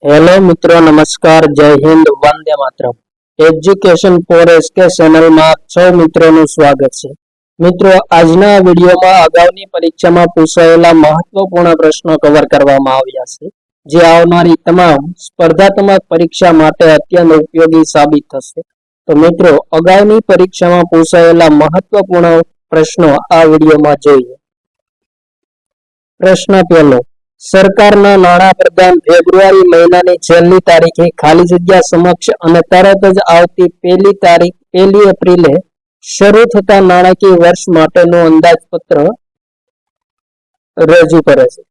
Hello मित्रों, नमस्कार, जय Hind, Vande Mataram. Education for SK channel में आप सौ मित्रों નું સ્વાગત છે। મિત્રો, આજના વિડિયોમાં અગાઉની પરીક્ષામાં પૂછાયેલા મહત્વપૂર્ણ પ્રશ્નો કવર કરવામાં આવ્યા છે, જે આવનારી તમામ સ્પર્ધાત્મક પરીક્ષા માટે અત્યંત ઉપયોગી સાબિત થશે। તો મિત્રો, અગાઉની પરીક્ષામાં પૂછાયેલા મહત્વપૂર્ણ પ્રશ્નો આ વિડિયોમાં જોઈએ। પ્રશ્ન પહેલો, સરકારના નાણાપ્રધાન ફેબ્રુઆરી મહિનાની છેલ્લી તારીખે ખાલી જગ્યા સમક્ષ અને તરત જ આવતી પહેલી એપ્રિલે શરૂ થતા નાણાકીય વર્ષ માટેનું અંદાજપત્ર રજૂ કરે છે।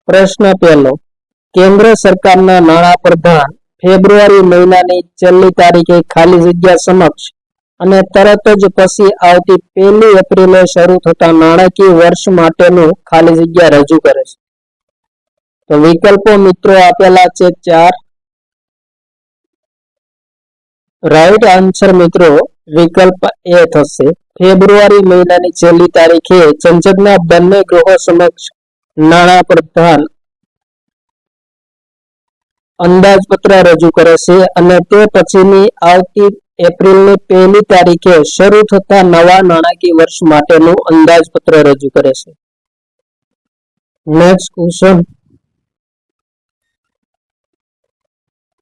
પ્રશ્ન પહેલો, કેન્દ્ર સરકારના નાણાપ્રધાન ફેબ્રુઆરી મહિનાની છેલ્લી તારીખે ખાલી જગ્યા સમક્ષ અને તરત જ પછી આવતી પહેલી એપ્રિલે શરૂ થતા નાણાકીય વર્ષ માટેનું ખાલી જગ્યા રજૂ કરે છે। તો વિકલ્પો મિત્રો આપેલા છે 4। રાઈટ આન્સર મિત્રો વિકલ્પ એ થશે। ફેબ્રુઆરી મહિનાની છેલ્લી તારીખે સંસદના બંને ગૃહો સમક્ષ નાણાપ્રધાન અંદાજપત્ર રજૂ કરે છે અને તે પછીની આવતી એપ્રિલની પહેલી તારીખે શરૂ થતા નવા નાણાકીય વર્ષ માટેનું અંદાજપત્ર રજૂ કરે છે। નેક્સ્ટ ક્વેશ્ચન,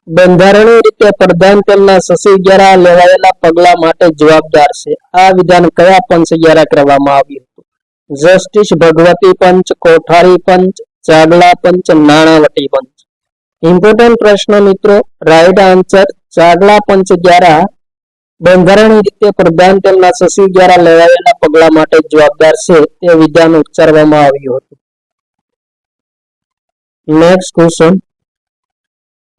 બંધારણીય રીતે પ્રધાન તેમના સચિવ દ્વારા લેવાયેલા પગલા માટે જવાબદાર છે। આ વિધાન કયા પંચ દ્વારા કરવામાં આવ્યું હતું? જસ્ટિસ ભગવતી પંચ, કોઠારી પંચ, ચાગલા પંચ, નાણાવટી પંચ। ઇમ્પોર્ટન્ટ પ્રશ્ન મિત્રો, રાઈટ આન્સર ચાગલા પંચ દ્વારા બંધારણીય રીતે પ્રધાન તેમના સચિવ દ્વારા લેવાયેલા પગલા માટે જવાબદાર છે તે વિધાન ઉચ્ચારવામાં આવ્યું હતું। નેક્સ્ટ ક્વેશ્ચન,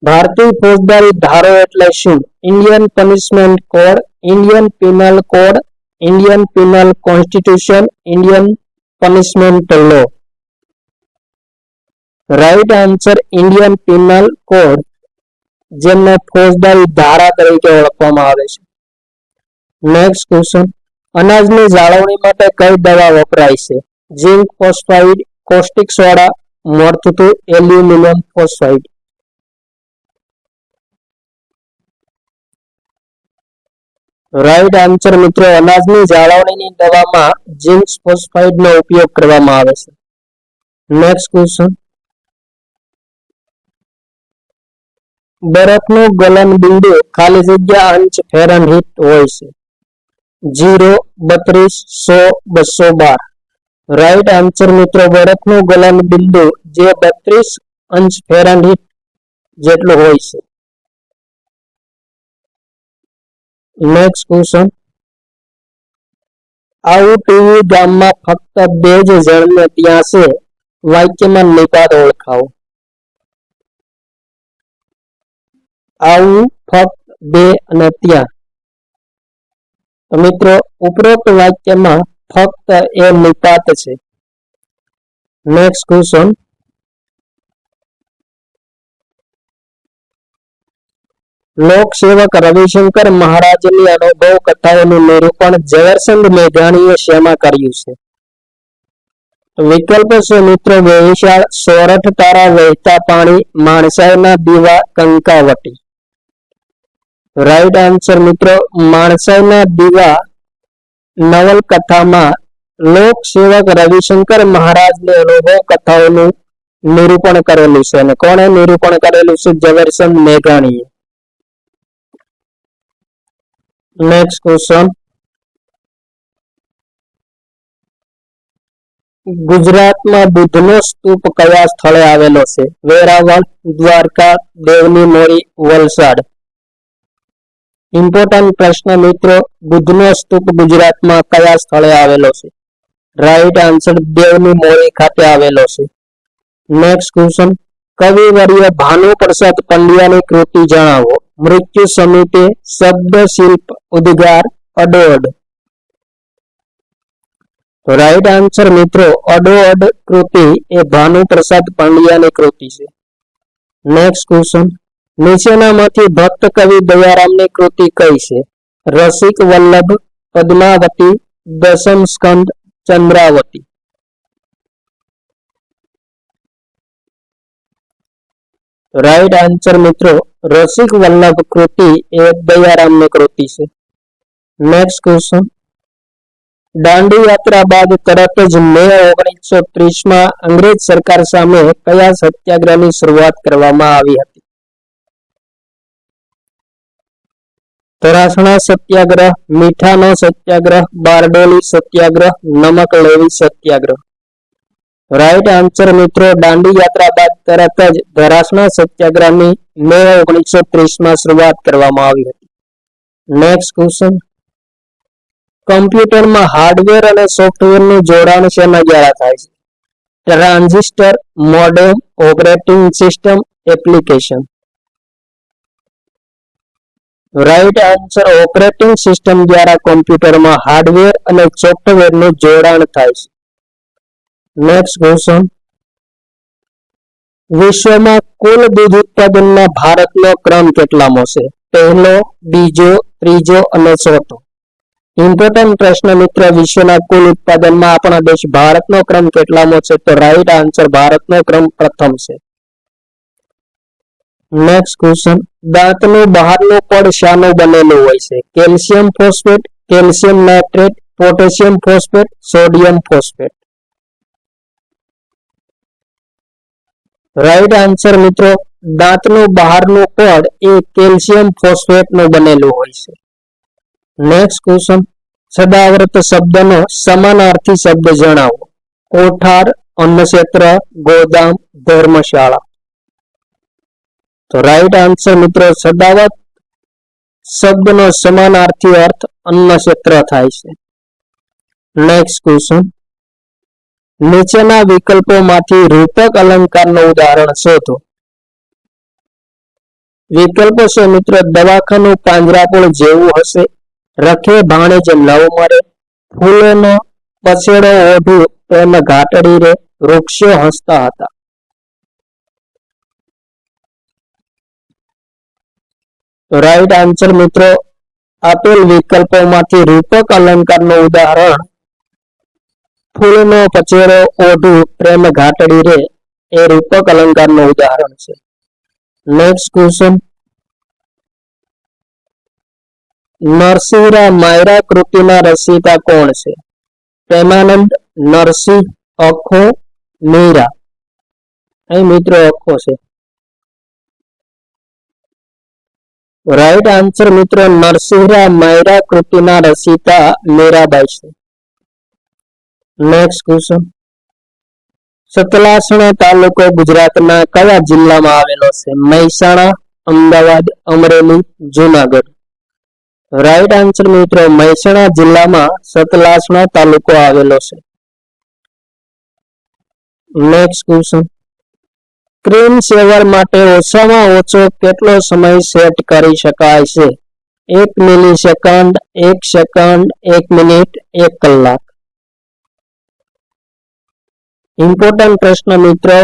ભારતીય ફોજદારી ધારો એટલે શું? Indian punishment code, Indian penal code, Indian penal constitution, Indian punishment law. Right answer Indian penal code, જેમને ફોજદારી ધારા તરીકે ઓળખવામાં આવે છે। નેક્સ્ટ ક્વેશ્ચન, અનાજની જાળવણી માટે કઈ દવા વપરાય છે? ઝિંક ફોસ્ફાઇડ, કોસ્ટિક સોડા, મોર્થતુ, એલ્યુમિનિયમ ફોસ્ફાઇડ। રાઈટ આન્સર મિત્રો અનાજની જાળવણીની દવામાં ઝિંક ફોસ્ફાઇડનો ઉપયોગ કરવામાં આવે છે। નેક્સ્ટ ક્વેશ્ચન, બરફનું ગલન બિંદુ ખાલી જગ્યા અંશ ફેરનહીટ હોય છે? 0, 32, 100, 212। રાઈટ આન્સર મિત્રો બરફનું ગલન બિંદુ જે 32 અંશ ફેરનહીટ જેટલું હોય છે। નેક્સ્ટ ક્વેશ્ચન, આવું ટીવી ગામમાં ફક્ત 2 જ જણને ત્યાં છે, વાક્યમાં નિપાત ઓળખાવો। આવું ફક્ત 2 અને ત્યાં। તો મિત્રો ઉપરોક્ત વાક્યમાં ફક્ત એ નિપાત છે। નેક્સ્ટ ક્વેશ્ચન, લોકસેવક રવિશંકર મહારાજની અનુભવ કથાઓનું નિરૂપણ ઝવેરચંદ મેઘાણીએ શેમાં કર્યું છે? વિકલ્પ છે મિત્રો વેવિશાળ, સોરઠ તારા વહેતા પાણી, માણસાઈના દીવા, કંકાવટી। રાઈટ આન્સર મિત્રો માણસાઈના દીવા નવલકથામાં લોકસેવક રવિશંકર મહારાજની અનુભવ કથાઓનું નિરૂપણ કરેલું છે અને કોણે નિરૂપણ કરેલું છે? ઝવેરચંદ મેઘાણીએ। નેક્સ્ટ ક્વેશ્ચન, ગુજરાતમાં બુદ્ધનો સ્તૂપ કયા સ્થળે આવેલો છે? વેરાવળ, દ્વારકા, દેવની મોરી, વલસાડ। ઇમ્પોર્ટન્ટ પ્રશ્ન મિત્રો, બુદ્ધનો સ્તૂપ ગુજરાતમાં કયા સ્થળે આવેલો છે? રાઈટ આન્સર દેવની મોરી ખાતે આવેલો છે। નેક્સ્ટ ક્વેશ્ચન, કવિવર્ય ભાનુપ્રસાદ પંડ્યાની કૃતિ જણાવો। મૃત્યુ સમિતિ, શબ્દ શિલ્પ, ઉદ્ગાર, અડોઅડ। તો રાઈટ આન્સર મિત્રો અડોઅડ કૃતિ એ ભાનુપ્રસાદ પંડ્યાની કૃતિ છે। નેક્સ્ટ ક્વેશ્ચન, નીચેનામાંથી ભક્ત કવિ દયારામની કૃતિ કઈ છે? રસિક વલ્લભ, પદ્માવતી, દશમ સ્કંદ, ચંદ્રાવતી। રાઈટ આન્સર મિત્રો રસિક વલ્લભ કૃતિ એ દયારામની કૃતિ છે. નેક્સ્ટ ક્વેશ્ચન, દાંડી યાત્રા બાદ તરત જ મે 1930માં અંગ્રેજ સરકાર સામે કયા સત્યાગ્રહની શરૂઆત કરવામાં આવી હતી? ધરાસણા સત્યાગ્રહ, મીઠાનો સત્યાગ્રહ, બારડોલી સત્યાગ્રહ, નમક લેવી સત્યાગ્રહ. રાઈટ આન્સર મિત્રો દાંડી યાત્રા બાદ તરત જ ધરાસણા સત્યાગ્રહની મે 1930માં શરૂઆત કરવામાં આવી હતી. નેક્સ્ટ ક્વેશ્ચન, કમ્પ્યુટરમાં હાર્ડવેર અને સોફ્ટવેરનું જોડાણ શેના દ્વારા થાય છે? Transistor, modem, operating system, application. Right answer operating system દ્વારા કમ્પ્યુટરમાં હાર્ડવેર અને સોફ્ટવેરનું જોડાણ થાય છે. નેક્સ્ટ ક્વેશ્ચન, વિશ્વમાં કુલ દૂધ ઉત્પાદનમાં ભારતનો ક્રમ કેટલામો છે? પહેલો, બીજો, ત્રીજો અને ચોથો. ઇમ્પોર્ટન્ટ પ્રશ્ન મિત્ર, વિશ્વના કુલ ઉત્પાદનમાં આપણા દેશ ભારતનો ક્રમ કેટલામો છે? તો રાઈટ આન્સર ભારતનો ક્રમ પ્રથમ છે. નેક્સ્ટ ક્વેશ્ચન, દાંતનું બહારનું પડ શાનું બનેલું હોય છે? Calcium phosphate, calcium nitrate, potassium phosphate, sodium phosphate. Right answer મિત્રો દાંતનું બહારનું પડ એ કેલ્શિયમ ફોસ્ફેટનું બનેલું હોય છે. નેક્સ્ટ ક્વેશ્ચન, સદાવર્ત શબ્દનો સમાનાર્થી શબ્દ જણાવો. કોઠાર, અન્નક્ષેત્ર, ગોદામ, ધર્મશાળા. તો રાઈટ આન્સર મિત્રો સદાવર્ત શબ્દનો સમાનાર્થી અર્થ અન્નક્ષેત્ર થાય છે. નેક્સ્ટ ક્વેશ્ચન, નીચેના વિકલ્પોમાંથી રૂપક અલંકારનું ઉદાહરણ શોધો. વિકલ્પો છે મિત્રો દવાખાનું પાંજરાપોળ જેવું હશે, રખે ભાણેજ નવ મરે, ફૂલોનો પછેડો ઓઢું પ્રેમ ઘાટડી રે, વૃક્ષો હસતા હતા. રાઈટ આન્સર મિત્રો આપેલ વિકલ્પોમાંથી રૂપક અલંકારનું ઉદાહરણ ફૂલનો પછેડો ઓઢું પ્રેમ ઘાટડી રે એ રૂપક અલંકારનું ઉદાહરણ છે. નેક્સ્ટ ક્વેશ્ચન, નરસિંહરા માયરા કૃતિના રચયિતા કોણ છે? પ્રેમાનંદ, નરસિંહ, અખો, મીરા. અહીં મિત્રો અખો છે. રાઈટ આન્સર મિત્રો નરસિંહરા માયરા કૃતિના રચયિતા મીરાબાઈ છે. નેક્સ્ટ ક્વેશ્ચન, સતલાસણા તાલુકો ગુજરાતના કયા જિલ્લામાં આવેલો છે? મહેસાણા, અમદાવાદ, અમરેલી, જૂનાગઢ. રાઈટ આન્સર મિત્રો મહેસાણા જિલ્લામાં સતલાસણા તાલુકો આવેલો છે. નેક્સ્ટ ક્વેશ્ચન, સ્ક્રીન સેવર માટે ઓછામાં ઓછો કેટલો સમય સેટ કરી શકાય છે? 1 મિલિસેકન્ડ, 1 સેકન્ડ, 1 મિનિટ, 1 કલાક. ઇમ્પોર્ટન્ટ પ્રશ્ન મિત્રો,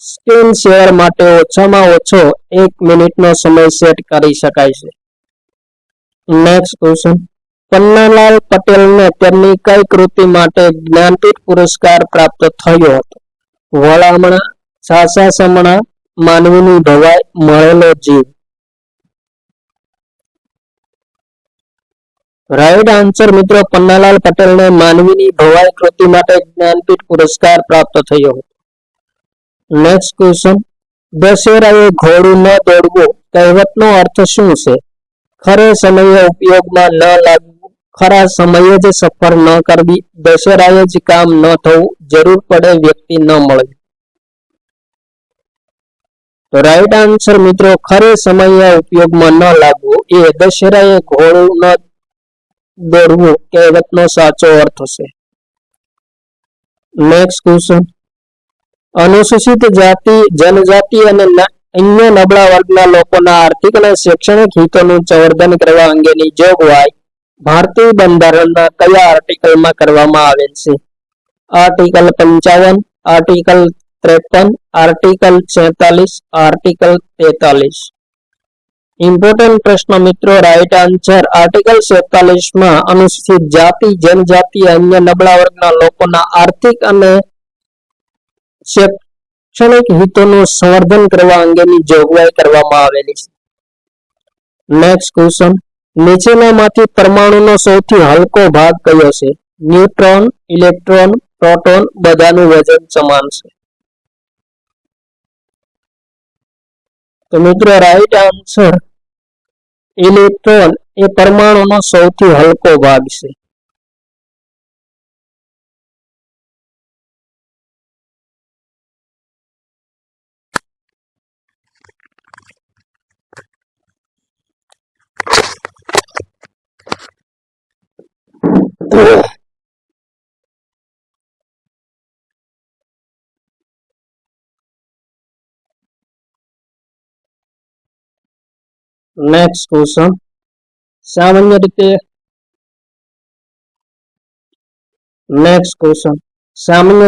સ્ક્રીન શેર માટે ઓછામાં ઓછો 1 મિનિટનો સમય સેટ કરી શકાય છે. નેક્સ્ટ ક્વેશ્ચન, પન્નાલાલ પટેલને તેમની કઈ કૃતિ માટે જ્ઞાનપીઠ પુરસ્કાર પ્રાપ્ત થયો હતો? વળામણા, સાસા સમણા, માનવીની ભવાઈ, મળેલો જીવ. રાઈટ આન્સર મિત્રો પન્નાલાલ પટેલને માનવીની ભવાઈ કૃતિ માટે જ્ઞાનપીઠ પુરસ્કાર પ્રાપ્ત થયો હતો. નેક્સ્ટ ક્વેશ્ચન, દશેરાએ ઘોડું ન દોડવું કહેવતનો અર્થ શું છે? ખરે સમયે ઉપયોગમાં ન લાગવું, ખરા સમયે જ સફર ન કરવી, દશેરાએ જ કામ ન થવું, જરૂર પડે વ્યક્તિ ન મળવી. તો રાઈટ આન્સર મિત્રો ખરે સમયે ઉપયોગમાં ન લાગવું એ દશેરાએ ઘોડું ન દોડવું કહેવતનો સાચો અર્થ છે. નેક્સ્ટ ક્વેશ્ચન, અનુસૂચિત જાતિ, જનજાતિ અને અન્ય નબળા વર્ગના લોકોના આર્થિક અને શૈક્ષણિક હિતોનું સંવર્ધન કરવા અંગેની જોગવાઈ ભારતીય બંધારણના કયા આર્ટિકલમાં કરવામાં આવેલ છે? Article 55, article 53, article 46, article 43. Important પ્રશ્ન મિત્રો રાઈટ આન્સર આર્ટિકલ 47 માં અનુસૂચિત જાતિ, જનજાતિ અન્ય નબળા વર્ગના લોકોના આર્થિક અને શૈક્ષણિક હિતોનું સંવર્ધન કરવા અંગેની જોગવાઈ કરવામાં આવેલી છે. નેક્સ્ટ ક્વેશ્ચન, નીચેનામાંથી પરમાણુનો સૌથી હલકો ભાગ કયો છે? ન્યુટ્રોન, ઇલેક્ટ્રોન, પ્રોટોન, બધાનું વજન સમાન છે. તો મિત્રો રાઈટ આન્સર ઇલેક્ટ્રોન એ પરમાણુનો સૌથી હલકો ભાગ છે. નેક્સ્ટ ક્વેશ્ચન, સામાન્ય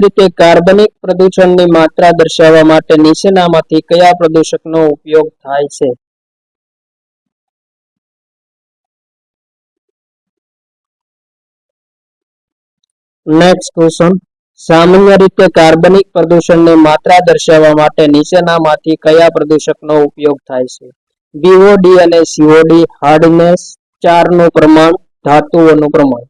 રીતે કાર્બનિક પ્રદૂષણની માત્રા દર્શાવવા માટે નીચેનામાંથી કયા પ્રદૂષકનો ઉપયોગ થાય છે? નેક્સ્ટ ક્વેશ્ચન, સામાન્ય રીતે કાર્બનિક પ્રદૂષણની માત્રા દર્શાવવા માટે નીચેનામાંથી કયા પ્રદૂષકનો ઉપયોગ થાય છે? બીઓડી અને સીઓડી, હાર્ડનેસ, ક્ષારનું પ્રમાણ, ધાતુઓનું પ્રમાણ.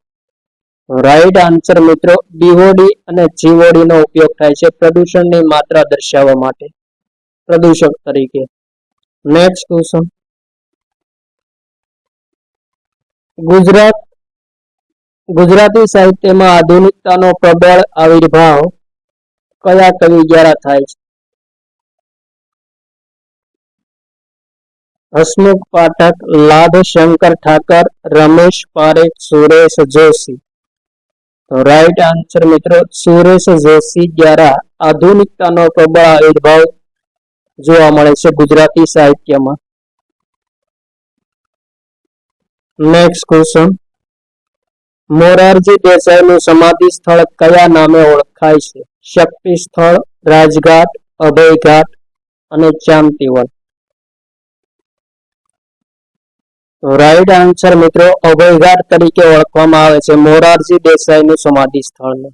રાઈટ આન્સર મિત્રો બીઓડી અને જીઓડી નો ઉપયોગ થાય છે પ્રદૂષણની માત્રા દર્શાવવા માટે પ્રદૂષક તરીકે. નેક્સ્ટ ક્વેશ્ચન, ગુજરાતી સાહિત્યમાં આધુનિકતાનો પ્રબળ આવિર્ભાવ કયા કવિ દ્વારા થાય છે? હસમુખ પાઠક, લાભ શંકર ઠાકર, રમેશ પારેખ, સુરેશ જોશી. રાઈટ આન્સર મિત્રો સુરેશ જોશી દ્વારા આધુનિકતાનો પ્રબળ આવિર્ભાવ જોવા મળે છે ગુજરાતી સાહિત્યમાં. નેક્સ્ટ ક્વેશ્ચન, મોરારજી દેસાઈનું સમાધિ સ્થળ કયા નામે ઓળખાય છે? શક્તિ સ્થળ, રાજઘાટ, અભયઘાટ અને શાંતિવન. રાઈટ આન્સર મિત્રો અભયઘાટ તરીકે ઓળખવામાં આવે છે મોરારજી દેસાઈનું સમાધિ સ્થળને.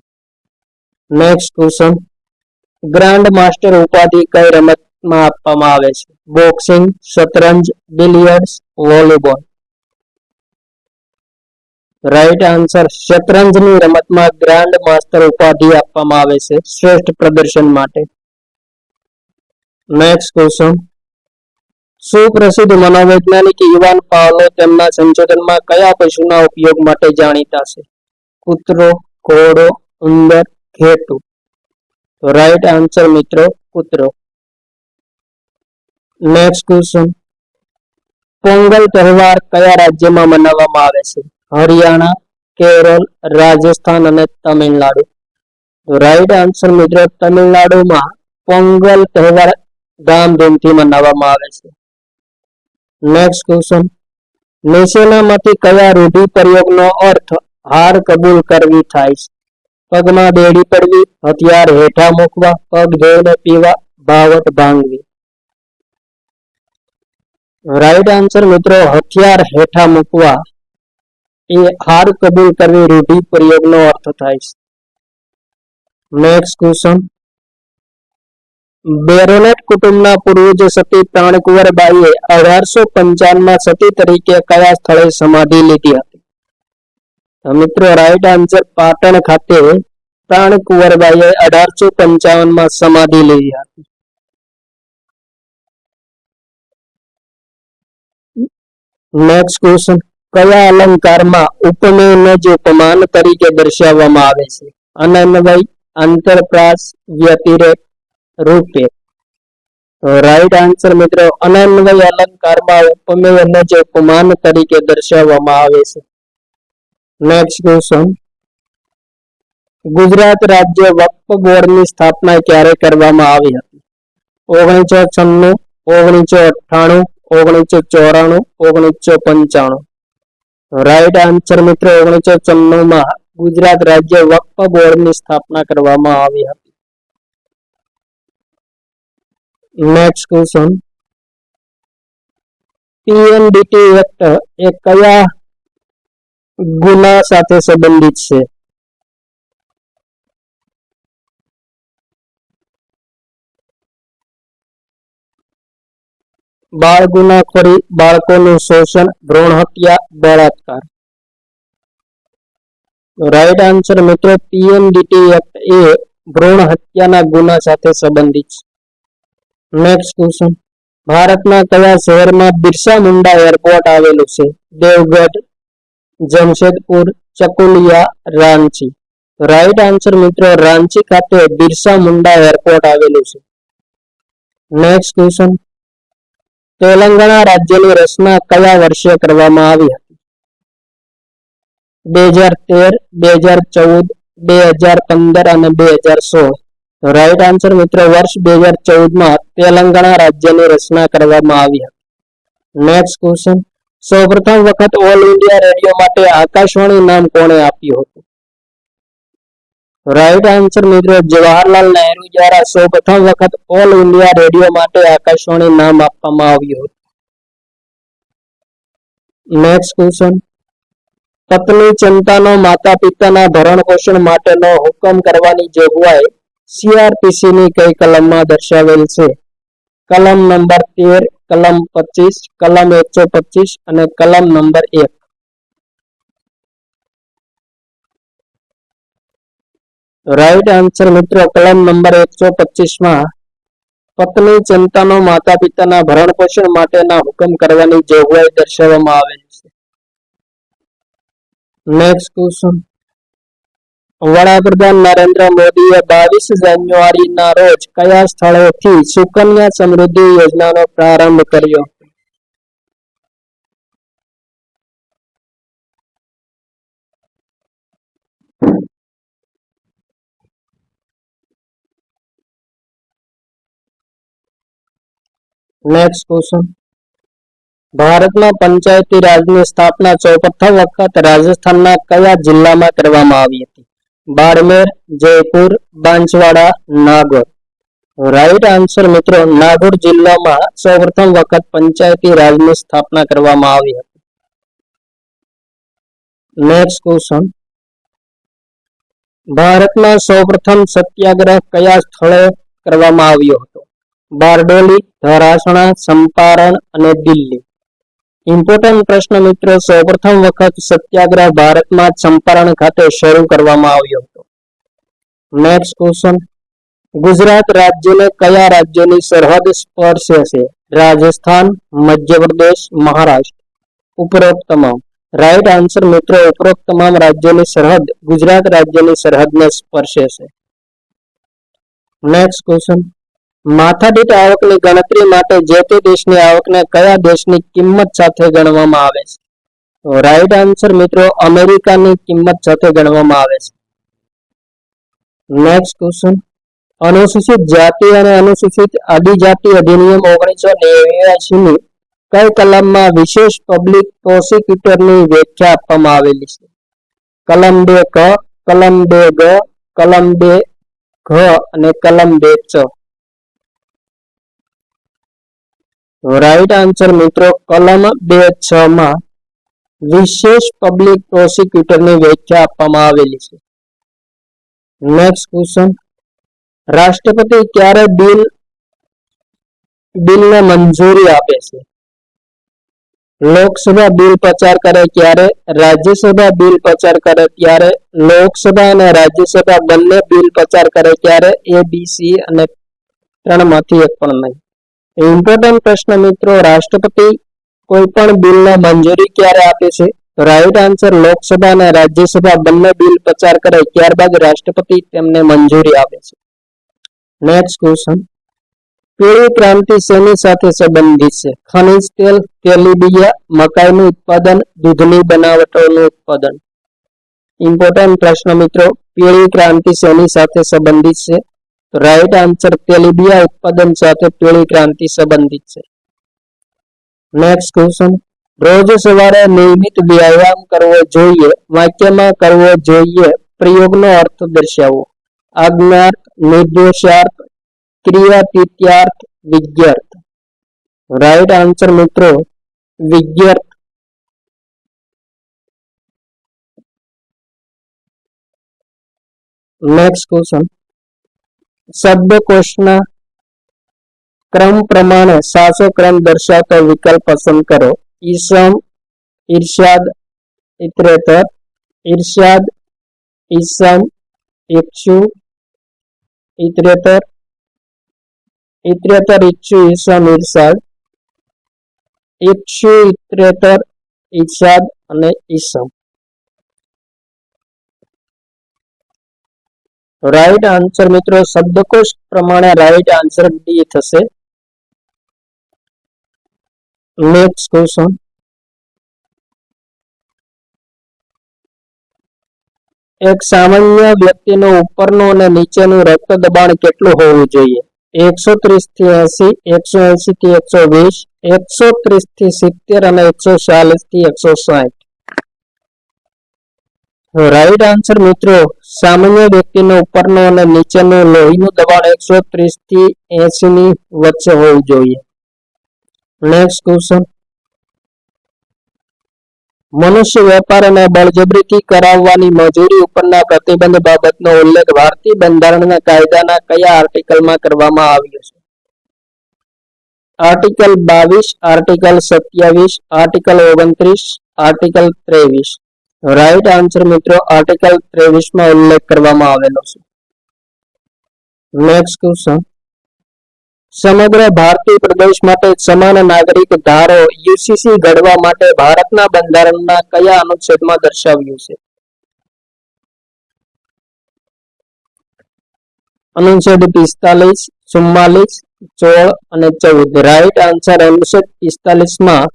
નેક્સ્ટ ક્વેશ્ચન, ગ્રાન્ડ માસ્ટર ઉપાધિ કઈ રમતમાં આપવામાં આવે છે? બોક્સિંગ, શતરંજ, બિલિયર્ડ્સ, વોલીબોલ. રાઈટ આન્સર શતરંજની રમતમાં ગ્રાન્ડ માસ્ટર ઉપાધિ આપવામાં આવે છે શ્રેષ્ઠ પ્રદર્શન માટે. નેક્સ્ટ ક્વેશ્ચન, સુપ્રસિદ્ધ મનોવૈજ્ઞાનિક ઇવાન પાવલો તેમના સંશોધનમાં કયા પશુના ઉપયોગ માટે જાણીતા છે? કૂતરો, ઘોડો, ઉંદર, ઘેટું. રાઈટ આન્સર મિત્રો કૂતરો. નેક્સ્ટ ક્વેશ્ચન, પોંગલ તહેવાર કયા રાજ્યમાં મનાવવામાં આવે છે? હરિયાણા, કેરળ, રાજસ્થાન અને તમિલનાડુ. રાઈટ આન્સર મિત્રો તમિલનાડુમાં પોંગલ તહેવાર ધામધૂમથી મનાવવામાં આવે છે. નેક્સ્ટ ક્વેશ્ચન, નીચેનામાંથી કયા રૂઢિપ્રયોગનો અર્થ હાર કબૂલ કરવી થાય છે? પગમાં બેડી પડવી, હથિયાર હેઠા મૂકવા, પગ ધોઈને પીવા, ભાવટ ભાંગવી. રાઈટ આન્સર મિત્રો હથિયાર હેઠા મૂકવા એ હાર કબૂલ કરવી રૂઢિપ્રયોગનો અર્થ થાય છે. નેક્સ્ટ ક્વેશ્ચન, બેરોનેટ કુટુંબના પૂર્વજ સતી પ્રાણકુંવરબાઈએ 1855માં સતી તરીકે કયા સ્થળે સમાધિ લીધી હતી? મિત્રો રાઈટ આન્સર પાટણ ખાતે પ્રાણકુંવરબાઈએ 1855માં સમાધિ લીધી હતી. નેક્સ્ટ ક્વેશ્ચન, કયા અલંકારમાં ઉપમેયને જ ઉપમાન તરીકે દર્શાવવામાં આવે છે? અનન્વય, અંતરપ્રાસ, વ્યતિરેક, રૂપે. રાઈટ આન્સર મિત્રો અનન્વય અલંકારમાં ઉપમેયને જ ઉપમાન તરીકે દર્શાવવામાં આવે છે. નેક્સ્ટ ક્વેશ્ચન, ગુજરાત રાજ્ય વક્ફ બોર્ડની સ્થાપના ક્યારે કરવામાં આવી હતી? 1996, 1998, 1994, 1995. રાઈટ આન્સર મિત્રો 1994માં ગુજરાત રાજ્ય વક્ફ બોર્ડની સ્થાપના કરવામાં આવી હતી. નેક્સ્ટ ક્વેશ્ચન, પીએનડીટી એક્ટ એ કયા ગુના સાથે સંબંધિત છે? બાળ ગુનાખોરી, બાળકોનું શોષણ, ભ્રૂણ હત્યા, બળાત્કાર. રાઈટ આન્સર મિત્રો પીએમડીટી એક્ટ એ ભ્રૂણ હત્યાના ગુના સાથે સંબંધિત છે. નેક્સ્ટ ક્વેશ્ચન, ભારતના કયા શહેરમાં બિરસા મુંડા એરપોર્ટ આવેલું છે? દેવગઢ, જમશેદપુર, ચકુલિયા, રાંચી. રાઈટ આન્સર મિત્રો રાંચી ખાતે બિરસા મુંડા એરપોર્ટ આવેલું છે. નેક્સ્ટ ક્વેશ્ચન, તેલંગાણા રાજ્યની રચના કયા વર્ષે કરવામાં આવી હતી? 2013, 2014, 2015 અને 2016. રાઈટ આન્સર મિત્રો વર્ષ 2014 તેલંગાણા રાજ્યની રચના કરવામાં આવી હતી. નેક્સ્ટ ક્વેશ્ચન, સૌપ્રથમ વખત ઓલ ઇન્ડિયા રેડિયો માટે આકાશવાણી નામ કોણે આપ્યું હતું? રાઈટ આન્સર મિત્રો જવાહરલાલ નહેરુ દ્વારા સૌપ્રથમ વખત ઓલ ઇન્ડિયા રેડિયો માટે આકાશવાણી નામ આપવામાં આવ્યું હતું. નેક્સ્ટ ક્વેશ્ચન, પત્ની ચિંતાનો માતા પિતાના ભરણ પોષણ માટેનો હુકમ કરવાની જોગવાઈ CRPC ની કઈ કલમમાં દર્શાવેલ છે? કલમ નંબર 13, કલમ 25, કલમ 125 અને કલમ નંબર 1. રાઈટ આન્સર મિત્રો કલમ નંબર 125 પત્ની ચિંતાનો માતા પિતાના ભરણ પોષણ માટેના હુકમ કરવાની જોગવાઈ દર્શાવવામાં આવેલી છે. નેક્સ્ટ ક્વેશ્ચન, વડાપ્રધાન નરેન્દ્ર મોદીએ 22 જાન્યુઆરીના રોજ કયા સ્થળેથી સુકન્યા સમૃદ્ધિ યોજનાનો પ્રારંભ કર્યો? નેક્સ્ટ ક્વેશ્ચન, ભારતમાં પંચાયતી રાજની સ્થાપના સૌપ્રથમ વખત રાજસ્થાનના કયા જિલ્લામાં કરવામાં આવી હતી? બાડમેર, જયપુર, બાંસવાડા, નાગોર. રાઈટ આન્સર મિત્રો નાગોર જિલ્લામાં સૌપ્રથમ વખત પંચાયતી રાજની સ્થાપના કરવામાં આવી હતી. નેક્સ્ટ ક્વેશ્ચન, ભારતમાં સૌપ્રથમ સત્યાગ્રહ કયા સ્થળે કરવામાં આવ્યો હતો? બારડોલી, ધરાસણા, ચંપારણ અને દિલ્હી. ઇમ્પોર્ટન્ટ પ્રશ્ન મિત્રો સૌપ્રથમ વખત સત્યાગ્રહ ભારતમાં ચંપારણ ખાતે શરૂ કરવામાં આવ્યો હતો. નેક્સ્ટ ક્વેશ્ચન, ગુજરાત રાજ્યને કયા રાજ્યની સરહદ સ્પર્શે છે? રાજસ્થાન, મધ્યપ્રદેશ, મહારાષ્ટ્ર. ઉપરોક્ત તમામ. રાઈટ આન્સર મિત્રો ઉપરોક્ત તમામ રાજ્યોની સરહદ ગુજરાત રાજ્યની સરહદને સ્પર્શે છે. નેક્સ્ટ ક્વેશ્ચન, માથાદીઠ આવકની ગણતરી માટે જે તે દેશની આવકને કયા દેશની કિંમત સાથે ગણવામાં આવે છે? રાઈટ આન્સર મિત્રો અમેરિકાની કિંમત સાથે ગણવામાં આવે છે. નેક્સ્ટ ક્વેશ્ચન, અનુસૂચિત જાતિ અને અનુસૂચિત આદિજાતિ અધિનિયમ 1989 ની કઈ કલમમાં વિશેષ પબ્લિક પ્રોસિક્યુટરની વ્યાખ્યા આપવામાં આવેલી છે? કલમ 2 ક, કલમ 2 ગ, કલમ 2 ઘ અને કલમ 2 ચ. રાઈટ આન્સર મિત્રો કલમ 2(6) વિશેષ પબ્લિક પ્રોસિક્યુટરની વ્યાખ્યા આપવામાં આવેલી છે. નેક્સ્ટ ક્વેશ્ચન, રાષ્ટ્રપતિ ક્યારે બિલને મંજૂરી આપે છે? લોકસભા બિલ પસાર કરે ત્યારે, રાજ્યસભા બિલ પસાર કરે ત્યારે, લોકસભા અને રાજ્યસભા બંને બિલ પસાર કરે ત્યારે, ABC અને 3 માંથી એક પણ નહીં. ઇમ્પોર્ટન્ટ પ્રશ્ન મિત્રો રાષ્ટ્રપતિ કોઈ પણ બિલને મંજૂરી ક્યારે આપે છે? રાઈટ આન્સર લોકસભા અને રાજ્યસભા બંને બિલ પસાર કરે ત્યારબાદ રાષ્ટ્રપતિ તેમને મંજૂરી આપે છે. નેક્સ્ટ ક્વેશ્ચન, પીળી ક્રાંતિ શેની સાથે સંબંધિત છે? ખનિજ તેલ, તેલીબિયા, મકાઈનું ઉત્પાદન, દૂધની બનાવટોનું ઉત્પાદન. ઇમ્પોર્ટન્ટ પ્રશ્ન મિત્રો પીળી ક્રાંતિ શેની સાથે સંબંધિત છે? રાઈટ આન્સર તેલીબિયા ઉત્પાદન સાથે પીળી ક્રાંતિ સંબંધિત છે. નેક્સ્ટ ક્વેશ્ચન, રોજ સવારે નિયમિત વ્યાયામ કરવો જોઈએ વાક્યમાં કરવો જોઈએ પ્રયોગનો અર્થ દર્શાવો. આજ્ઞાર્થ, નિર્દેશાર્થ, ક્રિયાતિથ્યાર્થ, વિજ્ઞાર્થ. રાઈટ આન્સર મિત્રો વિજ્ઞાર્થ. નેક્સ્ટ ક્વેશ્ચન, શબ્દકોશના ક્રમ પ્રમાણે સાચો ક્રમ દર્શાવતો વિકલ્પ પસંદ કરો. ઈસમ, ઈર્ષ્યાદ, ઇતરેતર, ઈર્ષ્યાદ, ઈસમ, ઇક્ષુ, ઇતરેતર, ઇતરેતર, ઇક્ષુ, ઈસમ, ઈર્ષાદ, ઇક્ષુ, ઇતરેતર, ઈર્ષાદ અને ઈસમ. રાઈટ આન્સર મિત્રો શબ્દકોશ પ્રમાણે રાઈટ આન્સર ડી થશે. Next question. એક સામાન્ય વ્યક્તિનું ઉપરનું અને નીચેનું રક્ત દબાણ કેટલું હોવું જોઈએ? 130 થી 80, 180 થી 120, 130 થી 70 અને 140 થી 160. રાઈટ આન્સર મિત્રો સામાન્ય વ્યક્તિનું ઉપરનું અને નીચેનું લોહીનું દબાણ 130 થી 80 ની વચ્ચે હોવું જોઈએ. Next question. મનુષ્ય વેપાર અને બળજબરીથી કરાવવાની મજૂરી ઉપરના પ્રતિબંધ બાબતનો ઉલ્લેખ ભારતીય બંધારણના કાયદાના કયા આર્ટિકલમાં કરવામાં આવ્યો છે? Article 22, article 27, article 29, article 23. Right answer મિત્રો આર્ટિકલ 23 માં ઉલ્લેખ કરવામાં આવેલો છે. Next question. સમગ્ર ભારતીય પ્રદેશ માટે સમાન નાગરિક ધારો યુસીસી ઘડવા માટે ભારતના બંધારણના કયા અનુચ્છેદમાં દર્શાવ્યું છે? અનુચ્છેદ 45, 44, 16 અને 14. રાઈટ આન્સર અનુચ્છેદ 45 માં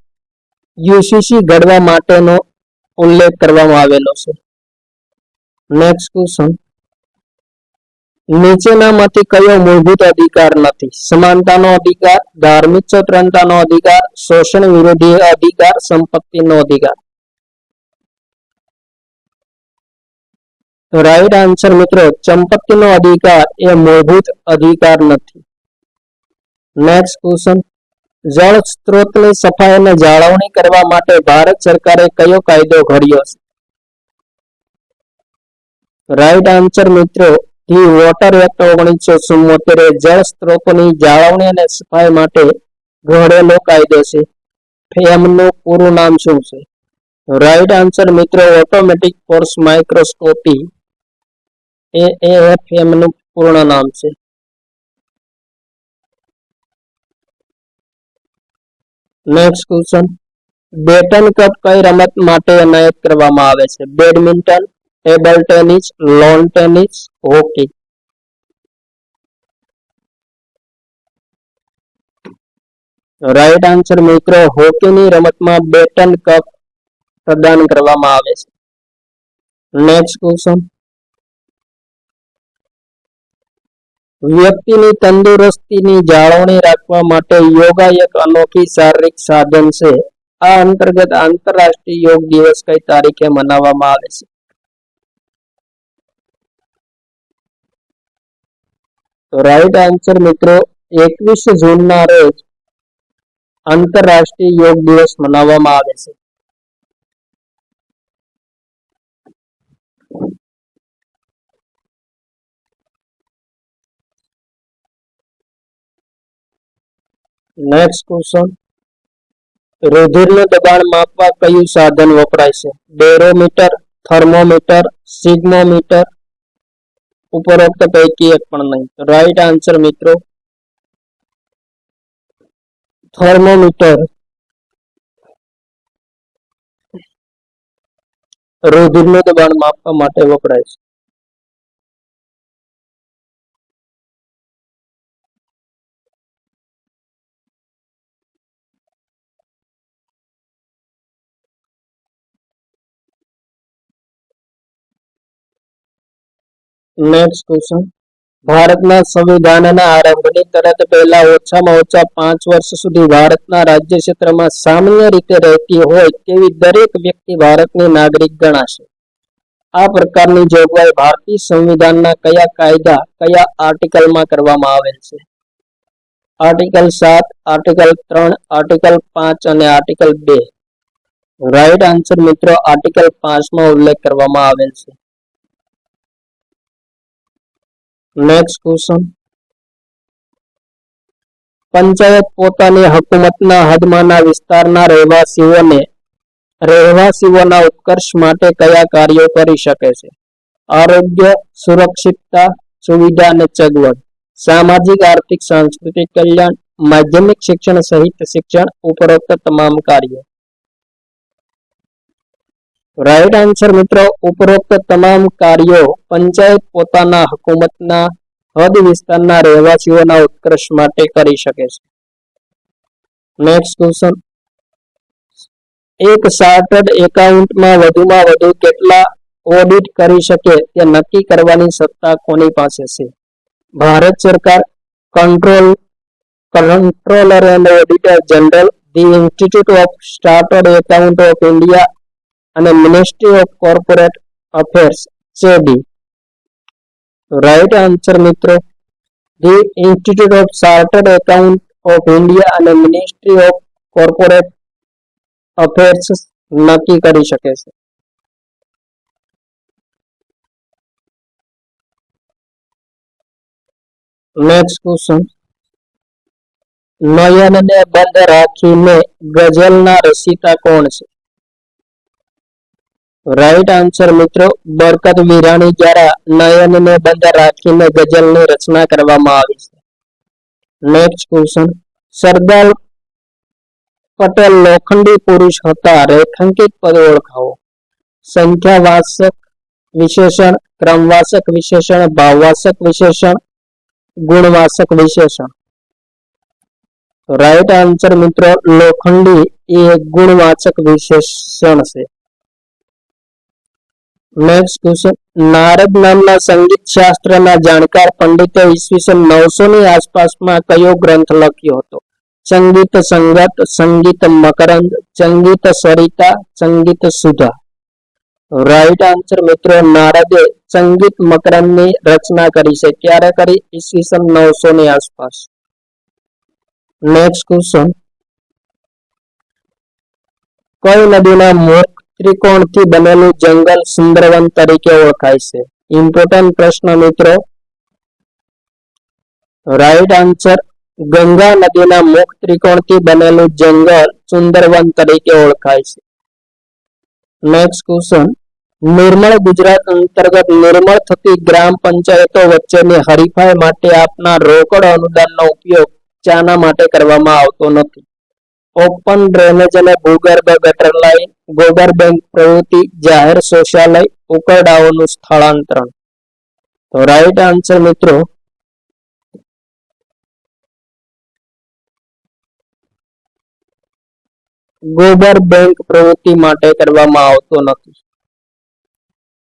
યુસીસી ઘડવા માટેનો ઉલ્લેખ કરવામાં આવેલો છે. Next question. નીચેનામાંથી કયો મૂળભૂત અધિકાર નથી? સમાનતાનો અધિકાર, ધાર્મિક સ્વતંત્રતાનો અધિકાર, શોષણ વિરોધી અધિકાર, સંપત્તિનો અધિકાર. રાઈટ આન્સર મિત્રો સંપત્તિનો અધિકાર એ મૂળભૂત અધિકાર નથી. Next question. જળ સ્ત્રોતની સફાઈ અને જાળવણી કરવા માટે ભારત સરકારે કયો કાયદો ઘડ્યો છે? રાઈટ આન્સર મિત્રો ધી વોટર એક્ટ 1974 જળ સ્ત્રોતોની જાળવણી અને સફાઈ માટે ઘડેલો કાયદો છે. ફેમનું પૂરું નામ શું છે? રાઈટ આન્સર મિત્રો ઓટોમેટિક ફોર્સ માઇક્રોસ્કોપી AFM નું પૂર્ણ નામ છે. Next question. બેટન કપ કઈ રમત માટે એનાયત કરવામાં આવે છે? Badminton, table tennis, lawn tennis, hockey. Right answer મિત્રો હોકીની રમતમાં બેટન કપ પ્રદાન કરવામાં આવે છે. Next question. વ્યક્તિની તંદુરસ્તીની જાળવણી રાખવા માટે યોગા એક અનોખી શારીરિક સાધન છે. આ અંતર્ગત આંતરરાષ્ટ્રીય યોગ દિવસ કઈ તારીખે મનાવવામાં આવે છે? તો રાઈટ આન્સર મિત્રો 21 જૂનના રોજ આંતરરાષ્ટ્રીય યોગ દિવસ મનાવવામાં આવે છે. Next question. રુધિરનું દબાણ માપવા કયું સાધન વપરાય છે? બેરોમીટર, થર્મોમીટર, સિગ્મોમીટર, ઉપરોક્ત પૈકી એક પણ નહીં. રાઈટ આન્સર મિત્રો થર્મોમીટર રુધિરનું દબાણ માપવા માટે વપરાય છે. Next question. ભારતના સંવિધાનના આરંભની તરત પહેલા ઓછામાં ઓછા 5 વર્ષ સુધી ભારતના રાજ્ય ક્ષેત્રમાં સામાન્ય રીતે રહેતી હોય તેવી દરેક વ્યક્તિ ભારતની નાગરિક ગણાશે. આ પ્રકારની જોગવાઈ ભારતીય સંવિધાનના કયા કાયદા કયા આર્ટિકલમાં કરવામાં આવેલ છે? આર્ટિકલ 7, આર્ટિકલ 3, આર્ટિકલ 5 અને આર્ટિકલ 2. રાઈટ આન્સર મિત્રો આર્ટિકલ 5 માં ઉલ્લેખ કરવામાં આવેલ છે. Next question. પંચાયત પોતાની હકુમતના હદમાંના વિસ્તારના રહેવાસીઓના ઉત્કર્ષ માટે કયા કાર્યો કરી શકે છે? આરોગ્ય, સુરક્ષિતતા, સુવિધા અને સગવડ, સામાજિક આર્થિક સાંસ્કૃતિક કલ્યાણ, માધ્યમિક શિક્ષણ સહિત શિક્ષણ, ઉપરોક્ત તમામ કાર્યો. રાઈટ આન્સર મિત્રો, ઉપરોક્ત તમામ કાર્યો પંચાયત પોતાના હકુમતના હદ વિસ્તારના રહેવાસીઓના ઉત્કર્ષ માટે કરી શકે છે. નેક્સ્ટ ક્વેશ્ચન, એક ચાર્ટર્ડ એકાઉન્ટમાં વધુમાં વધુ કેટલા ઓડિટ કરી શકે તે નક્કી કરવાની સત્તા કોની પાસે છે? ભારત સરકાર, controller and auditor general, the institute of chartered account of India અને ministry of corporate affairs SEBI. Right answer મિત્રો, the institute of chartered account of India અને મિનિસ્ટ્રી ઓફ કોર્પોરેટ અફેર્સ નક્કી કરી શકે છે. નેક્સ્ટ ક્વેશ્ચન, નયનને બંધ રાખીને ગઝલના રચયિતા કોણ છે? રાઈટ આન્સર મિત્રો, બરકત વિરાણી દ્વારા નયનને બંધ રાખીને ગઝલની રચના કરવામાં આવી છે. નેક્સ્ટ ક્વેશ્ચન, સરદાર પટેલ લોખંડી પુરુષ હતા, રેખાંકિત પદ ઓળખાવો. સંખ્યાવાચક વિશેષણ, ક્રમવાચક વિશેષણ, ભાવવાચક વિશેષણ, ગુણવાચક વિશેષણ. રાઈટ આન્સર મિત્રો, લોખંડી એ ગુણવાચક વિશેષણ છે. નેક્સ્ટ ક્વેશ્ચન, નારદ નામના સંગીત શાસ્ત્રના જાણકાર પંડિતે ઈસવીસન 900 ની આસપાસમાં કયો ગ્રંથ લખ્યો હતો? સંગીત સંગત, સંગીત મકરંદ, સંગીત સરિતા, સંગીત સુધા. રાઈટ આન્સર મિત્રો, નારદે સંગીત મકરંદની રચના કરી છે. ક્યારે કરી? ઈસવીસન 900 ની આસપાસ. નેક્સ્ટ ક્વેશ્ચન, કઈ નદીના મુખ ત્રિકોણથી બનેલું જંગલ સુંદરવન તરીકે ઓળખાય છે? ઇમ્પોર્ટન્ટ પ્રશ્ન મિત્રો. રાઈટ આન્સર, ગંગા નદીના મુખ ત્રિકોણથી બનેલું જંગલ સુંદરવન તરીકે ઓળખાય છે. નેક્સ્ટ ક્વેશ્ચન, નિર્મળ ગુજરાત અંતર્ગત નિર્મળ થતી ગ્રામ પંચાયતો વચ્ચેની હરીફાઈ માટે આપના રોકડ અનુદાનનો ઉપયોગ શાના માટે કરવામાં આવતો નથી? ઓપન ડ્રેનેજ અને ભૂગર્ભ ગટર લાઇન, ગોબર બેંક પ્રવૃત્તિ, જાહેર શૌચાલય, ઉકરડાઓનું સ્થળાંતરણ. તો રાઈટ આન્સર મિત્રો, ગોબર બેંક પ્રવૃત્તિ માટે કરવામાં આવતો નથી.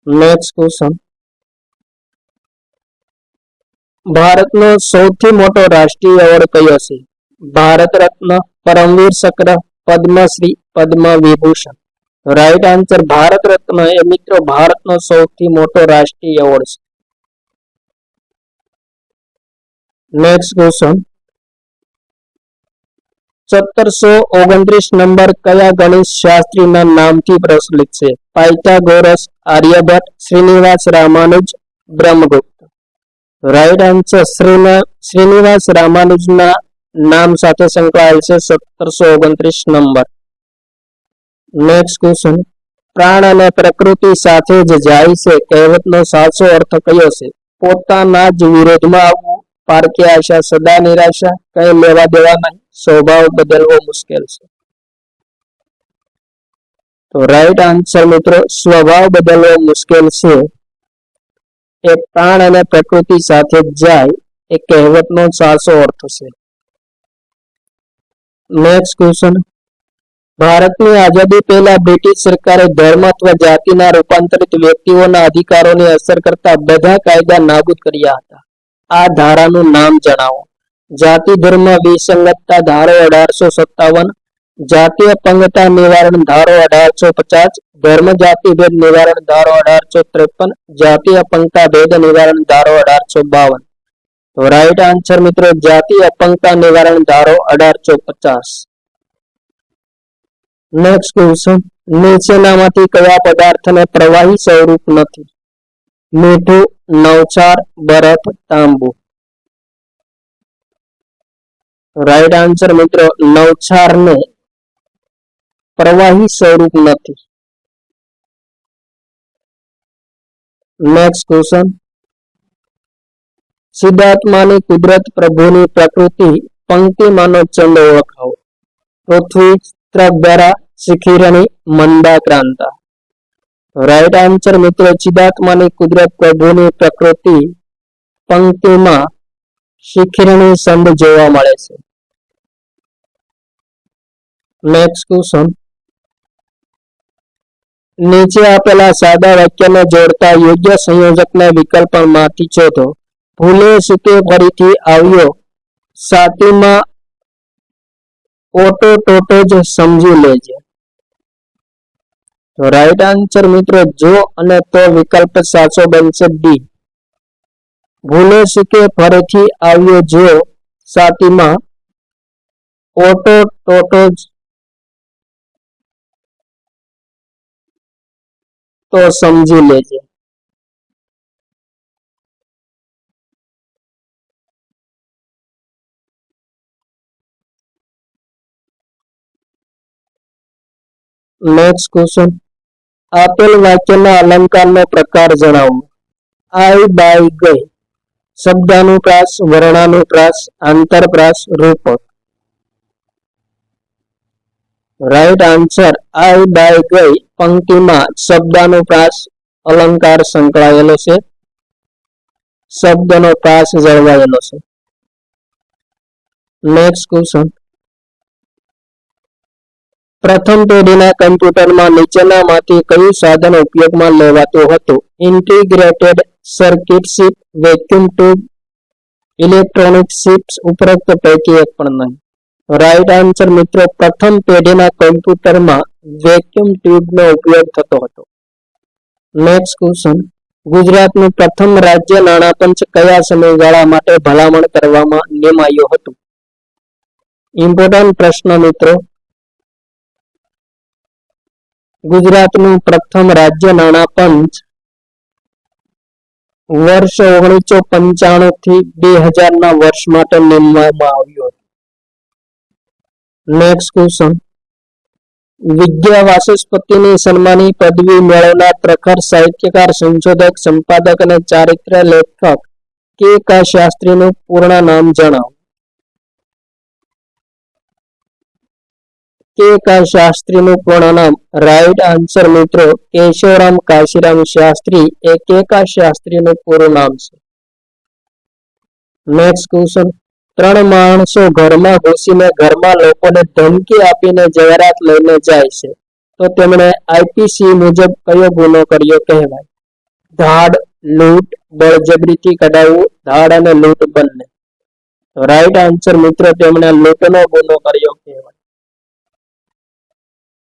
નેક્સ્ટ ક્વેશ્ચન, ભારતનો સૌથી મોટો રાષ્ટ્રીય એવોર્ડ કયો છે? ભારત રત્ન, પરમવીર ચક્ર, પદ્મશ્રી, પદ્મ વિભૂષણ. રાઈટ આન્સર, ભારત રત્ન એ મિત્રો ભારતનો સૌથી મોટો રાષ્ટ્રીય એવોર્ડ છે. નેક્સ્ટ ક્વેશ્ચન, 1729 નંબર કયા ગણિત શાસ્ત્રીના નામથી પ્રચલિત છે? Pythagoras, Aryabhatta, Srinivasa Ramanuja, Brahmagupta. Right answer, Srinivasa રામાનુજના નામ સાથે સંકળાયેલ છે 1729 નંબર. નેક્સ્ટ ક્વેશ્ચન, પ્રાણ અને પ્રકૃતિ સાથે જ જાય છે કહેવતનો સાચો અર્થ કયો છે? પોતાના જ વિરોધમાં આવવું, પારકી આશા સદા નિરાશા, કઈ લેવા દેવા નહીં, સ્વભાવ બદલવો મુશ્કેલ છે. તો રાઈટ આન્સર મિત્રો, સ્વભાવ બદલવો મુશ્કેલ છે એ પ્રાણ અને પ્રકૃતિ સાથે જાય એ કહેવતનો સાચો અર્થ છે. નેક્સ્ટ ક્વેશ્ચન, ભારતની આઝાદી પહેલા બ્રિટિશ સરકારે ધર્મ અથવા જાતિના રૂપાંતરિત વ્યક્તિઓના અધિકારોને અસર કરતા બધા કાયદા નાબૂદ કર્યા હતા. આ ધારાનું નામ જણાવો. જાતિ ધર્મ વિસંગતતા ધારો 1857, જાતીય અપંગતા નિવારણ ધારો 1850, ધર્મ જાતિ ભેદ નિવારણ ધારો 1853, જાતીય અપંગતા ભેદ નિવારણ ધારો 1852. તો રાઈટ આન્સર મિત્રો, જાતીય અપંગતા નિવારણ ધારો 1850. નેક્સ્ટ ક્વેશ્ચન, નીચેનામાંથી કયા પદાર્થને પ્રવાહી સ્વરૂપ નથી? મીઠું, નવચાર, બરફ, તાંબુ. રાઈટ આન્સર મિત્રો નવછારને પ્રવાહી સ્વરૂપ નથી. નેક્સ્ટ ક્વેશ્ચન, સિદ્ધાર્થમાની કુદરત પ્રભુની પ્રકૃતિ પંક્તિમાંનો છંદ ઓળખાવો. પૃથ્વી, ત્રગધરા, શિખિરણી, મંદાક્રાંતા. રાઈટ આન્સર મિત્રો સિદ્ધાર્થમાની કુદરત પ્રભુની પ્રકૃતિ પંક્તિમાં શિખિરણી છંદ જોવા મળે છે. નેક્સ્ટ ક્વેશ્ચન, નીચે આપેલા સાદા વાક્યને જોડતા યોગ્ય સંયોજકના વિકલ્પમાંથી શોધો. ભૂલે સુકે ફરીથી આવ્યો, સાતીમાં ઓટો ટોટો જ સમજી લેજે. તો રાઈટ આન્સર મિત્રો જો અને તો વિકલ્પ સાચો બનશે ડી. ભૂલે સુકે ફરીથી આવ્યો જો, સાતીમાં ઓટો ટોટો જ તો સમજી લેજે. નેક્સ્ટ ક્વેશ્ચન, આપેલ વાક્યના અલંકારનો પ્રકાર જણાવો. આઈ બાય ગઈ, શબ્દાનુપ્રાસ, વર્ણાનુપ્રાસ, આંતરપ્રાસ, રૂપક. રાઈટ આન્સર આઈ બાય ગઈ પંક્તિમાં શબ્દાનુપ્રાસ અલંકાર સંકળાયેલો છે, શબ્દનો પ્રાસ જળવાયેલો છે. નેક્સ્ટ ક્વેશ્ચન, પ્રથમ પેઢીના કમ્પ્યુટરમાં નીચેનામાંથી કયું સાધન ઉપયોગમાં લેવાતું હતું? Integrated circuit sheet, vacuum tube, electronic sheets. ઉપરોક્ત પૈકી એક પણ નહીં. રાઈટ આન્સર મિત્રો પ્રથમ પેઢીના કમ્પ્યુટરમાં વેક્યુમ ટ્યુબનો ઉપયોગ થતો હતો. નેક્સ્ટ ક્વેશ્ચન, ગુજરાતનું પ્રથમ રાજ્ય નાણાપંચ કયા સમયગાળા માટે ભલામણ કરવામાં નિમાયું હતું? ઇમ્પોર્ટન્ટ પ્રશ્ન મિત્રો. ગુજરાતનું પ્રથમ રાજ્ય નાણાપંચ વર્ષ 1995 થી 2000 ના વર્ષ માટે નિમવામાં આવ્યું હતું. નેક્સ્ટ ક્વેશ્ચન, વિદ્યા વાચસ્પતિની સન્માની પદવી મેળવનાર પ્રખર સાહિત્યકાર, સંશોધક, સંપાદક અને ચારિત્ર્ય લેખક કે કા શાસ્ત્રીનું પૂર્ણ નામ જણાવો. કે કા શાસ્ત્રીનું પૂર્ણ નામ. રાઈટ આન્સર મિત્રો કેશવરામ કાશીરામ શાસ્ત્રી એ કે કા શાસ્ત્રીનું પૂરું નામ છે. નેક્સ્ટ ક્વેશ્ચન, 3 માણસો ઘરમાં ઘૂસીને ઘરમાં લોકોને ધમકી આપીને જવારાત લઈને જાય છે, તો તેમણે આઈપીસી મુજબ કયો ગુનો કર્યો કહેવાય? ધાડ, લૂંટ, બળજબરીથી કઢાવવું, ધાડ અને લૂંટ બંને. રાઈટ આન્સર મિત્રો તેમણે લૂંટનો ગુનો કર્યો કહેવાય.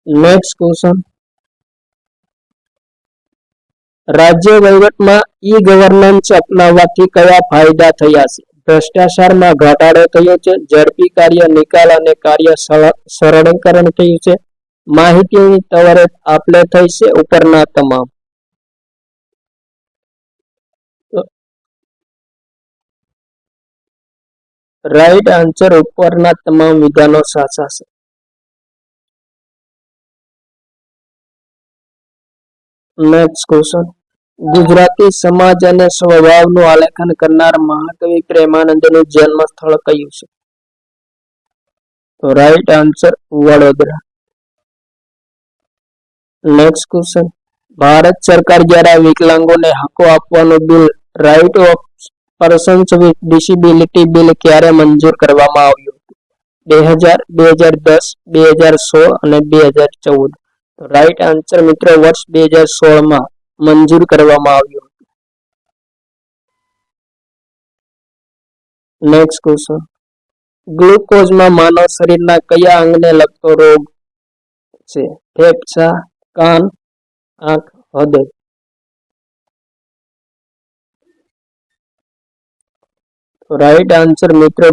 નેક્સ્ટ ક્વેશ્ચન, રાજ્ય વહીવટમાં ઈ ગવર્નન્સ અપનાવવાથી કયા ફાયદા થયા છે? ભ્રષ્ટાચારમાં ઘટાડો થયો છે, ઝડપી કાર્ય નિકાલ અને કાર્ય સરળીકરણ થયું છે, માહિતીની ત્વરિત આપલે થઈ છે, ઉપરના તમામ. રાઈટ આન્સર ઉપરના તમામ વિધાનો સાચા છે. નેક્સ્ટ ક્વેશ્ચન, ગુજરાતી સમાજ અને સ્વભાવનું આલેખન કરનાર મહાકવિ પ્રેમાનંદનું જન્મ સ્થળ કયું છે? તો right answer Vadodara. Next question, Bharat સરકાર દ્વારા વિકલાંગોને હકો આપવાનું bill right of persons with disability bill ક્યારે મંજૂર કરવામાં આવ્યું? 2000, 2010, 2016 અને 2014. તો રાઈટ આન્સર મિત્રો વર્ષ 2016 માં મંજૂર કરવામાં આવ્યું. નેક્સ્ટ ક્વેશ્ચન, ગ્લુકોઝમાં માનવ શરીરના કયા અંગને લગતો રોગ છે? ફેફસા, કાન, આંખ, હૃદય. રાઈટ આન્સર મિત્રો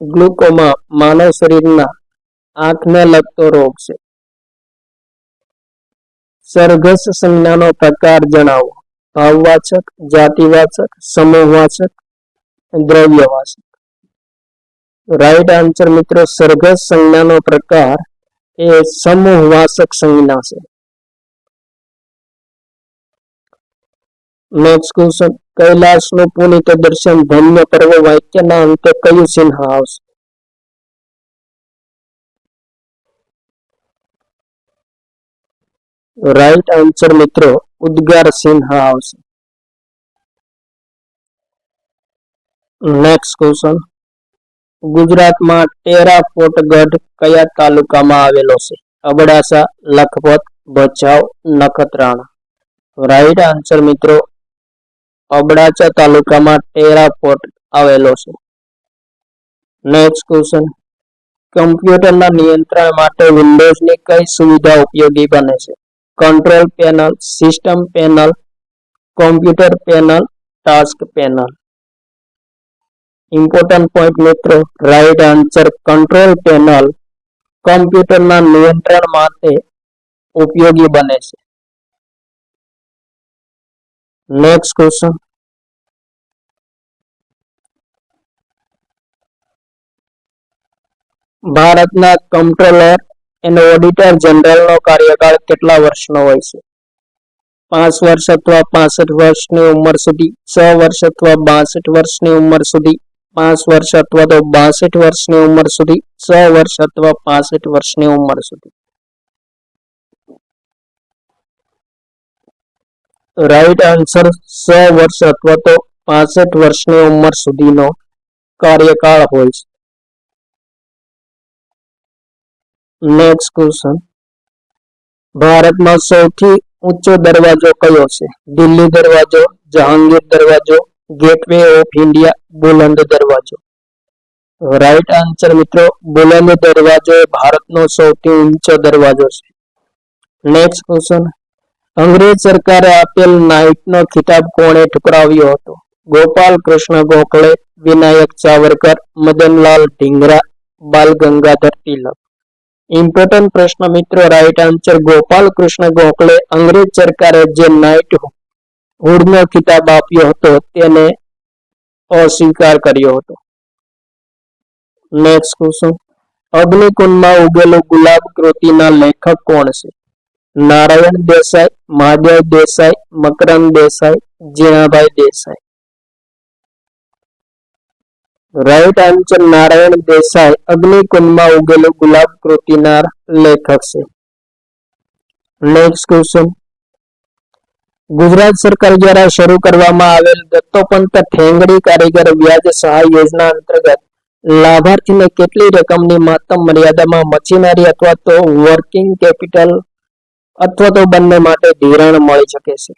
ગ્લુકોમા માનવ શરીરના આંખને લગતો રોગ છે. સરઘસ સંજ્ઞાનો પ્રકાર જણાવો. ભાવવાચક, જાતિવાચક, સમૂહવાચક, દ્રવ્યવાચક. રાઈટ આન્સર મિત્રો સરઘસ સંજ્ઞાનો પ્રકાર એ સમૂહવાચક સંજ્ઞા છે. નેક્સ્ટ ક્વેશ્ચન, કૈલાસનું પુનિત દર્શન ધન્ય પર્વ વાક્યના અંતે કયું ચિહ્ન આવશે? રાઈટ આન્સર મિત્રો ઉદ્ગાર ચિહ્ન આવશે. નેક્સ્ટ ક્વેશ્ચન, ગુજરાતમાં ટેરાફોર્ટ ગઢ કયા તાલુકામાં આવેલો છે? અબડાસા, લખપત, ભચાઉ, નખત્રાણા. રાઈટ આન્સર મિત્રો અબડાસા તાલુકામાં ટેરાફોર્ટ આવેલો છે. નેક્સ્ટ ક્વેશ્ચન, કમ્પ્યુટરના નિયંત્રણ માટે વિન્ડોઝની કઈ સુવિધા ઉપયોગી બને છે? Control panel, system panel, computer panel, task panel. Important point મિત્રો, રાઈટ આન્સર કંટ્રોલ પેનલ કમ્પ્યુટરના નિયંત્રણ માટે ઉપયોગી બને છે. નેક્સ્ટ ક્વેશ્ચન, ભારતના કમ્પ્ટ્રોલર અને ઓડિટર જનરલનો કાર્યકાળ કેટલા વર્ષનો હોય છે? 5 વર્ષ અથવા 65 વર્ષની ઉંમર સુધી, 6 વર્ષ અથવા 62 વર્ષની ઉંમર સુધી, 5 વર્ષ અથવા તો 62 વર્ષની ઉંમર સુધી, 6 વર્ષ અથવા 65 વર્ષની ઉંમર સુધી. રાઈટ આન્સર 6 વર્ષ અથવા તો 65 વર્ષની ઉંમર સુધીનો કાર્યકાળ હોય છે. નેક્સ્ટ ક્વેશ્ચન, ભારતમાં સૌથી ઊંચો દરવાજો કયો છે? દિલ્હી દરવાજો, જહાંગીર દરવાજો, ગેટવે ઓફ ઇન્ડિયા, બુલંદ દરવાજો. રાઈટ આન્સર મિત્રો બુલંદ દરવાજો એ ભારતનો સૌથી ઊંચો દરવાજો છે. નેક્સ્ટ ક્વેશ્ચન, અંગ્રેજ સરકારે આપેલ નાઇટનો ખિતાબ કોણે ઠુકરાવ્યો હતો? ગોપાલ કૃષ્ણ ગોખલે, વિનાયક સાવરકર, મદનલાલ ઢીંગરા, બાલ ગંગાધર તિલક. ઇમ્પોર્ટન્ટ પ્રશ્ન મિત્રો, રાઈટ આન્સર ગોપાલ કૃષ્ણ ગોખલે અંગ્રેજ સરકારે જે નાઇટહુડનો ખિતાબ આપ્યો હતો તેને અસ્વીકાર કર્યો હતો. નેક્સ્ટ ક્વેશ્ચન, અગ્નિકુંડમાં ઉગેલું ગુલાબ કૃતિના લેખક કોણ છે? નારાયણ દેસાઈ, મહાદેવ દેસાઈ, મકરંદ દેસાઈ, જીણાભાઈ દેસાઈ. રાઈટ આન્સર નારાયણ દેસાઈ અગ્નિકુંડમાં ઉગેલું ગુલાબ કૃતિના લેખક છે. નેક્સ્ટ ક્વેશ્ચન, ગુજરાત સરકાર દ્વારા શરૂ કરવામાં આવેલ દત્તોપંત ઠેંગડી કારીગર વ્યાજ સહાય યોજના અંતર્ગત લાભાર્થીને કેટલી રકમની મહત્તમ મર્યાદામાં મશીનરી અથવા તો વર્કિંગ કેપિટલ અથવા તો બંને માટે ધિરાણ મળી શકે છે?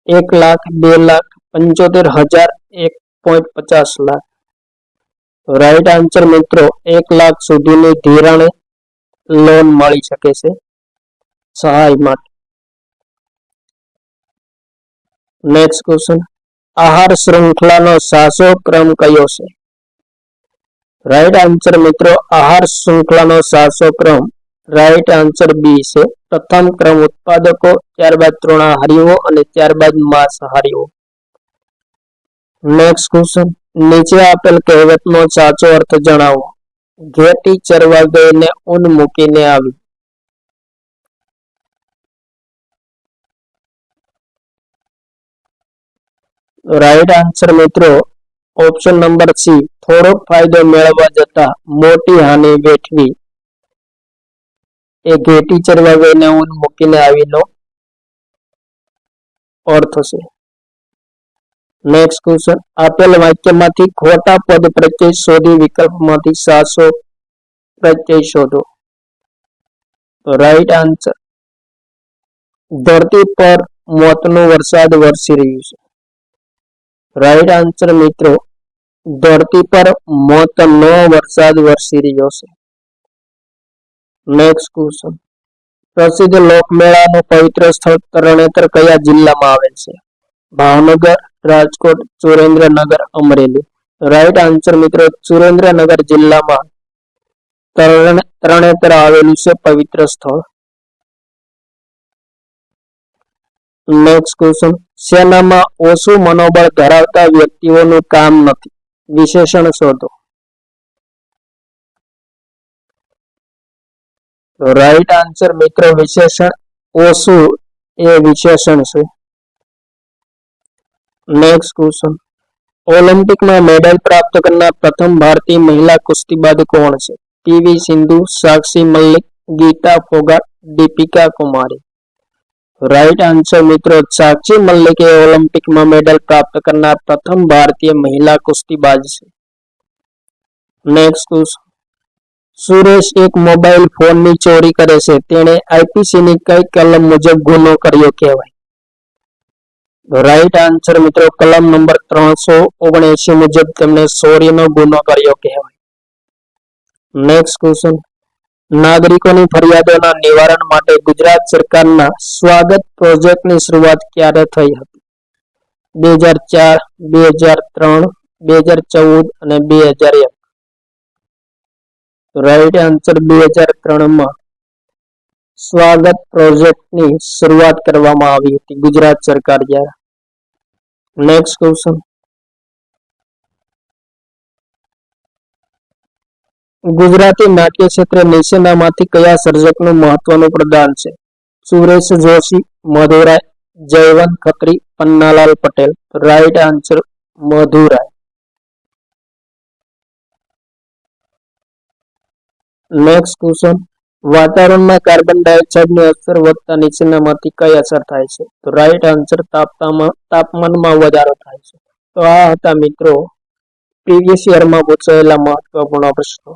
1 લાખ, 2 લાખ, 75,000, 1.50 લાખ. રાઈટ આન્સર મિત્રો 1 લાખ સુધીની ધિરાણ લોન મળી શકે છે સહાય માટે. નેક્સ્ટ ક્વેશ્ચન, આહાર શૃંખલાનો સાચો ક્રમ કયો છે? રાઈટ આન્સર મિત્રો આહાર શૃંખલાનો સાચો ક્રમ રાઈટ આન્સર બી છે. પ્રથમ ક્રમ ઉત્પાદકો, ત્યારબાદ તૃણાહારીઓ અને ત્યારબાદ માંસાહારીઓ. નેક્સ્ટ ક્વેશ્ચન, નીચે આપેલ કહેવતનો સાચો અર્થ જણાવો. ઘેટી ચરવા ગઈને ઊન મૂકીને આવી. રાઈટ આન્સર મિત્રો ઓપ્શન નંબર સી, થોડો ફાયદો મેળવવા જતા મોટી હાનિ વેઠવી એ ઘેટી ચરવા ગઈને ઊન મૂકીને આવીનો અર્થ છે. નેક્સ્ટ ક્વેશ્ચન, આપેલ વાક્યમાંથી ખોટા પદ પ્રત્યય શોધી વિકલ્પમાંથી સાચો પ્રત્યય શોધો. રાઈટ આન્સર ધરતી પર મોતનો વરસાદ વરસી રહ્યું છે. રાઈટ આન્સર મિત્રો ધરતી પર મોતનો વરસાદ વરસી રહ્યો છે. નેક્સ્ટ ક્વેશ્ચન, પ્રસિદ્ધ લોકમેળાનું પવિત્ર સ્થળ તરણેતર કયા જિલ્લામાં આવેલ છે? ભાવનગર, રાજકોટ, સુરેન્દ્રનગર, અમરેલી. રાઈટ આન્સર મિત્રો સુરેન્દ્રનગર જિલ્લામાં તરણેતર આવેલું છે પવિત્ર સ્થળ. નેક્સ્ટ ક્વેશ્ચન, સેનામાં ઓછું મનોબળ ધરાવતા વ્યક્તિઓનું કામ નથી. વિશેષણ શોધો. તો રાઈટ આન્સર મિત્રો વિશેષણ ઓછું એ વિશેષણ છે. નેક્સ્ટ ક્વેશ્ચન, ઓલિમ્પિકમાં મેડલ પ્રાપ્ત કરનાર પ્રથમ ભારતીય મહિલા કુસ્તીબાજ કોણ છે? પીવી સિંધુ, સાક્ષી મલિક, ગીતા ફોગાટ, દીપિકા કુમારી. રાઈટ આન્સર મિત્રો સાક્ષી મલિક એ ઓલિમ્પિકમાં મેડલ પ્રાપ્ત કરનાર પ્રથમ ભારતીય મહિલા કુસ્તીબાજ છે. નેક્સ્ટ ક્વેશ્ચન, સુરેશ એક મોબાઈલ ફોનની ચોરી કરે છે, તેણે આઈપીસીની કઈ કલમ મુજબ ગુનો કર્યો કહેવાય? રાઈટ આન્સર મિત્રો કલમ નંબર 379 મુજબ તેમને ચોરીનો ગુનો કર્યો કહેવાય. નેક્સ્ટ ક્વેશ્ચન, નાગરિકોની ફરિયાદોના નિવારણ માટે ગુજરાત સરકારના સ્વાગત પ્રોજેક્ટની શરૂઆત ક્યારે થઈ હતી? 2004, 2003, 2014 અને 2001. રાઈટ આન્સર 2003 સ્વાગત પ્રોજેક્ટની શરૂઆત કરવામાં આવી હતી ગુજરાત સરકાર દ્વારા. નેક્સ્ટ ક્વેશ્ચન, ગુજરાતી નાટ્ય ક્ષેત્રે નીચેનામાંથી કયા સર્જકનું મહત્વનું પ્રદાન છે? Suresh Joshi, Madhu Rai, Jaywant Khatri, Pannalal Patel. Right answer Madhu Rai. Next question, વાતાવરણમાં કાર્બન ડાયોક્સાઇડની અસર વધતા નીચેનામાંથી કઈ અસર થાય છે? તો રાઈટ આન્સર તાપમાનમાં વધારો થાય છે. તો આ હતા મિત્રો પ્રીવિયસ યરમાં પૂછાયેલા મહત્વપૂર્ણ પ્રશ્નો.